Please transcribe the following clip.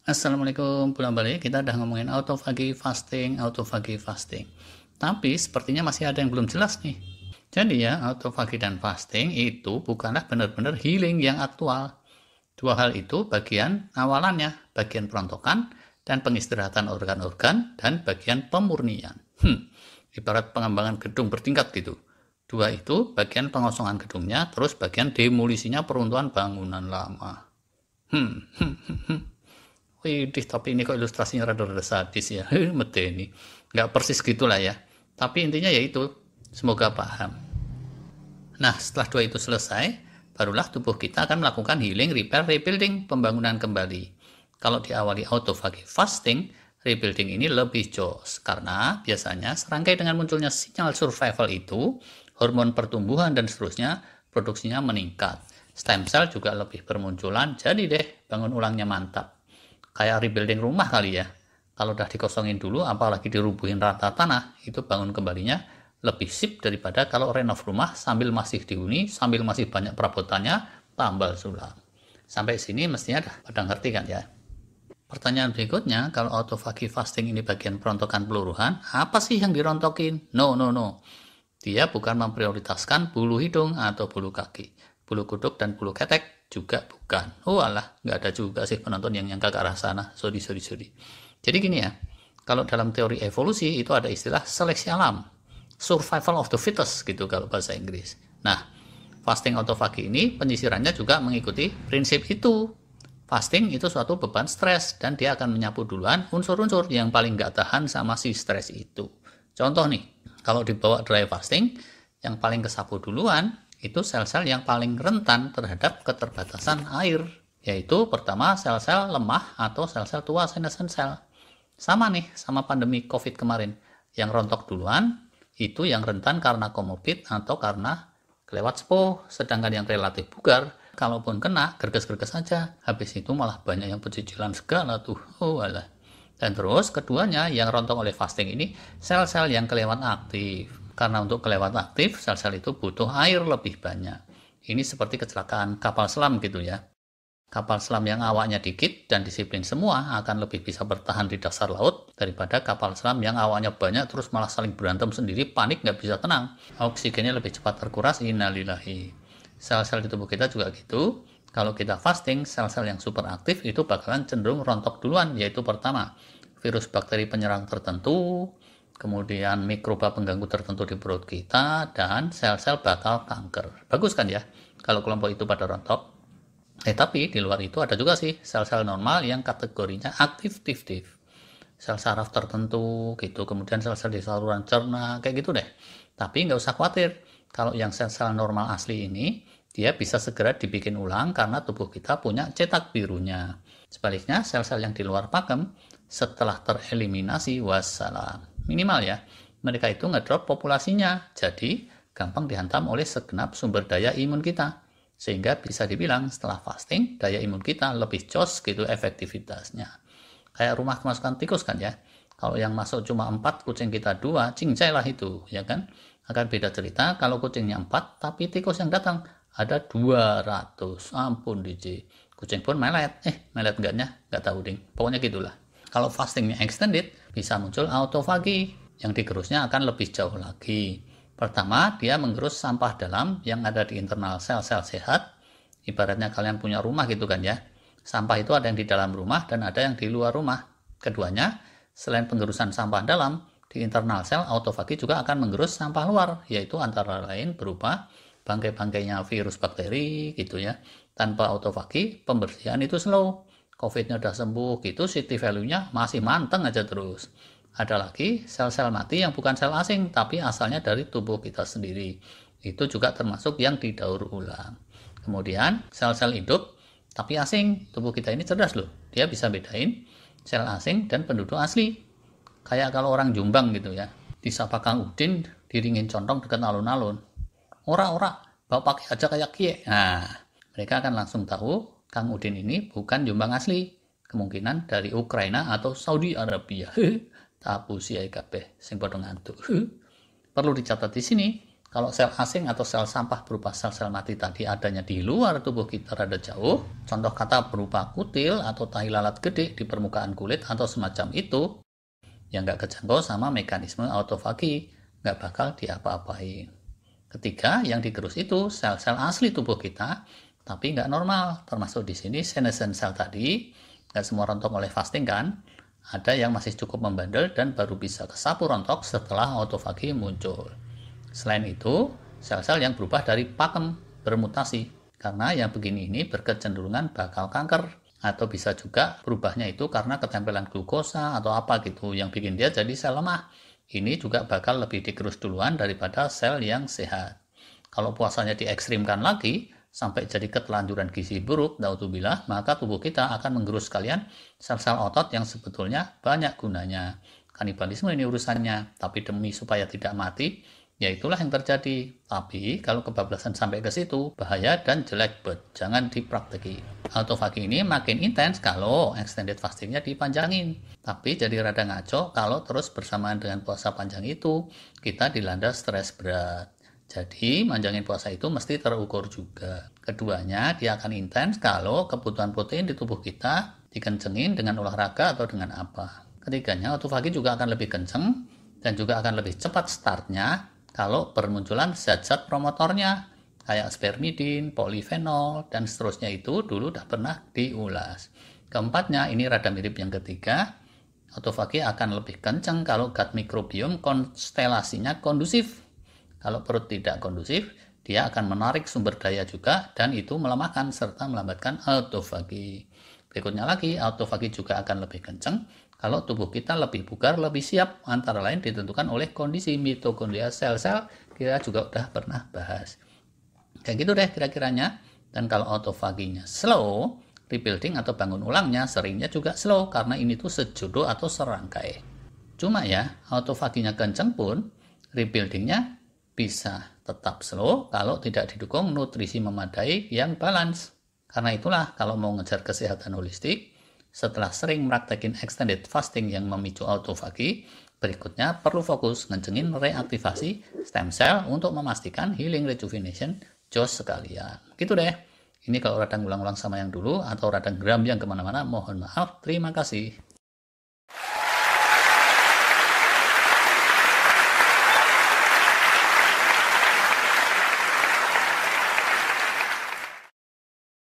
Assalamualaikum, pulang balik kita udah ngomongin autophagy fasting. Tapi sepertinya masih ada yang belum jelas nih. Jadi ya, autophagy dan fasting itu bukanlah benar-benar healing yang aktual. Dua hal itu bagian awalannya, bagian perontokan dan pengistirahatan organ-organ dan bagian pemurnian. Ibarat pengembangan gedung bertingkat gitu. Dua itu bagian pengosongan gedungnya, terus bagian demolisinya peruntuhan bangunan lama. Widih, tapi ini kok ilustrasinya rada-rada sadis ya. Medeni. Nggak persis gitulah ya. Tapi intinya yaitu, semoga paham. Nah, setelah dua itu selesai, barulah tubuh kita akan melakukan healing, repair, rebuilding, pembangunan kembali. Kalau diawali autophagy fasting, rebuilding ini lebih jos. Karena biasanya serangkai dengan munculnya sinyal survival itu, hormon pertumbuhan dan seterusnya, produksinya meningkat. Stem cell juga lebih bermunculan, jadi deh bangun ulangnya mantap. Kayak rebuilding rumah kali ya. Kalau udah dikosongin dulu, apalagi dirubuhin rata tanah, itu bangun kembalinya lebih sip daripada kalau renov rumah sambil masih dihuni, sambil masih banyak perabotannya, tambal sulam. Sampai sini mestinya pada ngerti kan ya. Pertanyaan berikutnya, kalau autophagy fasting ini bagian perontokan peluruhan, apa sih yang dirontokin? No. Dia bukan memprioritaskan bulu hidung atau bulu kaki. Bulu kuduk dan bulu ketek juga bukan. Oh alah, nggak ada juga sih penonton yang nyangka ke arah sana. Sorry. Jadi gini ya, kalau dalam teori evolusi itu ada istilah seleksi alam. Survival of the fittest gitu kalau bahasa Inggris. Nah, fasting autophagy ini penyisirannya juga mengikuti prinsip itu. Fasting itu suatu beban stres dan dia akan menyapu duluan unsur-unsur yang paling nggak tahan sama si stres itu. Contoh nih, kalau dibawa dry fasting, yang paling kesapu duluan itu sel-sel yang paling rentan terhadap keterbatasan air, yaitu pertama sel-sel lemah atau sel-sel tua senescent cell. Sama nih sama pandemi COVID kemarin, yang rontok duluan itu yang rentan karena komorbid atau karena kelewat sepuh, sedangkan yang relatif bugar, kalaupun kena, gerges-gerges saja, habis itu malah banyak yang pecicilan segala tuh, oh alah. Dan terus keduanya yang rontok oleh fasting ini sel-sel yang kelewat aktif. Karena untuk kelewat aktif, sel-sel itu butuh air lebih banyak. Ini seperti kecelakaan kapal selam gitu ya. Kapal selam yang awaknya dikit dan disiplin semua akan lebih bisa bertahan di dasar laut daripada kapal selam yang awaknya banyak terus malah saling berantem sendiri, panik nggak bisa tenang. Oksigennya lebih cepat terkuras, innalillahi. Sel-sel di tubuh kita juga gitu. Kalau kita fasting, sel-sel yang super aktif itu bakalan cenderung rontok duluan, yaitu pertama, virus bakteri penyerang tertentu, kemudian mikroba pengganggu tertentu di perut kita, dan sel-sel bakal kanker. Bagus kan ya, kalau kelompok itu pada rontok. Tapi di luar itu ada juga sih sel-sel normal yang kategorinya aktif. Sel saraf tertentu gitu, kemudian sel-sel di saluran cerna, kayak gitu deh. Tapi nggak usah khawatir, kalau yang sel-sel normal asli ini, dia bisa segera dibikin ulang karena tubuh kita punya cetak birunya. Sebaliknya, sel-sel yang di luar pakem, setelah tereliminasi, wassalam. Minimal ya, mereka itu ngedrop populasinya, jadi gampang dihantam oleh segenap sumber daya imun kita. Sehingga bisa dibilang setelah fasting, daya imun kita lebih jos gitu efektivitasnya. Kayak rumah kemasukan tikus kan ya. Kalau yang masuk cuma 4, kucing kita 2, cincai lah itu, ya kan? Akan beda cerita kalau kucingnya 4, tapi tikus yang datang ada 200. Ampun DJ. Kucing pun melet. Melet enggaknya? Enggak tahu ding. Pokoknya gitulah. Kalau fastingnya extended, bisa muncul autophagy. Yang digerusnya akan lebih jauh lagi. Pertama, dia menggerus sampah dalam yang ada di internal sel-sel sehat. Ibaratnya kalian punya rumah gitu kan ya. Sampah itu ada yang di dalam rumah dan ada yang di luar rumah. Keduanya, selain penggerusan sampah dalam, di internal sel autofagi juga akan menggerus sampah luar, yaitu antara lain berupa bangkai-bangkainya virus bakteri gitu ya. Tanpa autofagi, pembersihan itu slow. COVID-nya udah sembuh gitu, city value-nya masih manteng aja terus. Ada lagi sel-sel mati yang bukan sel asing, tapi asalnya dari tubuh kita sendiri. Itu juga termasuk yang didaur ulang. Kemudian sel-sel hidup, tapi asing. Tubuh kita ini cerdas loh. Dia bisa bedain sel asing dan penduduk asli. Kayak kalau orang Jombang gitu ya. Disapa Kang Udin, diringin condong dekat alun-alun. Ora, bawa pakai aja kayak kie. Nah, mereka akan langsung tahu Kang Udin ini bukan Jombang asli. Kemungkinan dari Ukraina atau Saudi Arabia. Tapu si kabeh sing padha ngantuk. Perlu dicatat di sini, Kalau sel asing atau sel sampah berupa sel-sel mati tadi adanya di luar tubuh kita rada jauh, contoh kata berupa kutil atau tahi lalat gede di permukaan kulit atau semacam itu, yang nggak kejangkau sama mekanisme autofagi, nggak bakal diapa-apain. Ketiga, yang digerus itu sel-sel asli tubuh kita, tapi nggak normal, termasuk di sini senescent cell tadi, nggak semua rontok oleh fasting kan, ada yang masih cukup membandel dan baru bisa kesapu rontok setelah autofagi muncul. Selain itu, sel-sel yang berubah dari pakem bermutasi, karena yang begini ini berkecenderungan bakal kanker, atau bisa juga berubahnya itu karena ketempelan glukosa atau apa gitu yang bikin dia jadi sel lemah. Ini juga bakal lebih digerus duluan daripada sel yang sehat. Kalau puasanya diekstrimkan lagi, sampai jadi ketelanjuran gizi buruk, naudzubillah, maka tubuh kita akan menggerus sekalian sel-sel otot yang sebetulnya banyak gunanya. Kanibalisme ini urusannya, tapi demi supaya tidak mati, ya itulah yang terjadi. Tapi kalau kebablasan sampai ke situ, bahaya dan jelek bet, jangan diprakteki. Autofagi ini makin intens kalau extended fastingnya dipanjangin. Tapi jadi rada ngaco kalau terus bersamaan dengan puasa panjang itu, kita dilanda stres berat. Jadi manjangin puasa itu mesti terukur juga. Keduanya, dia akan intens kalau kebutuhan protein di tubuh kita dikencengin dengan olahraga atau dengan apa. Ketiganya, autofagi juga akan lebih kenceng dan juga akan lebih cepat startnya kalau bermunculan zat-zat promotornya kayak spermidin, polifenol, dan seterusnya itu dulu udah pernah diulas. Keempatnya, ini rada mirip yang ketiga, autofagi akan lebih kenceng kalau gut microbiome konstelasinya kondusif. Kalau perut tidak kondusif, dia akan menarik sumber daya juga dan itu melemahkan serta melambatkan autofagi. Berikutnya lagi, autofagi juga akan lebih kenceng kalau tubuh kita lebih bugar, lebih siap, antara lain ditentukan oleh kondisi mitokondria sel-sel, kita juga udah pernah bahas. Kayak gitu deh kira-kiranya. Dan kalau autofaginya slow, rebuilding atau bangun ulangnya seringnya juga slow karena ini tuh sejodoh atau serangkai. Cuma ya, autofaginya kenceng pun, rebuildingnya bisa tetap slow kalau tidak didukung nutrisi memadai yang balance. Karena itulah kalau mau ngejar kesehatan holistik, setelah sering praktekin extended fasting yang memicu autofagi, berikutnya perlu fokus ngencengin reaktivasi stem cell untuk memastikan healing rejuvenation jos sekalian. Gitu deh. Ini kalau radang ulang-ulang sama yang dulu atau radang gram yang kemana-mana, mohon maaf. Terima kasih.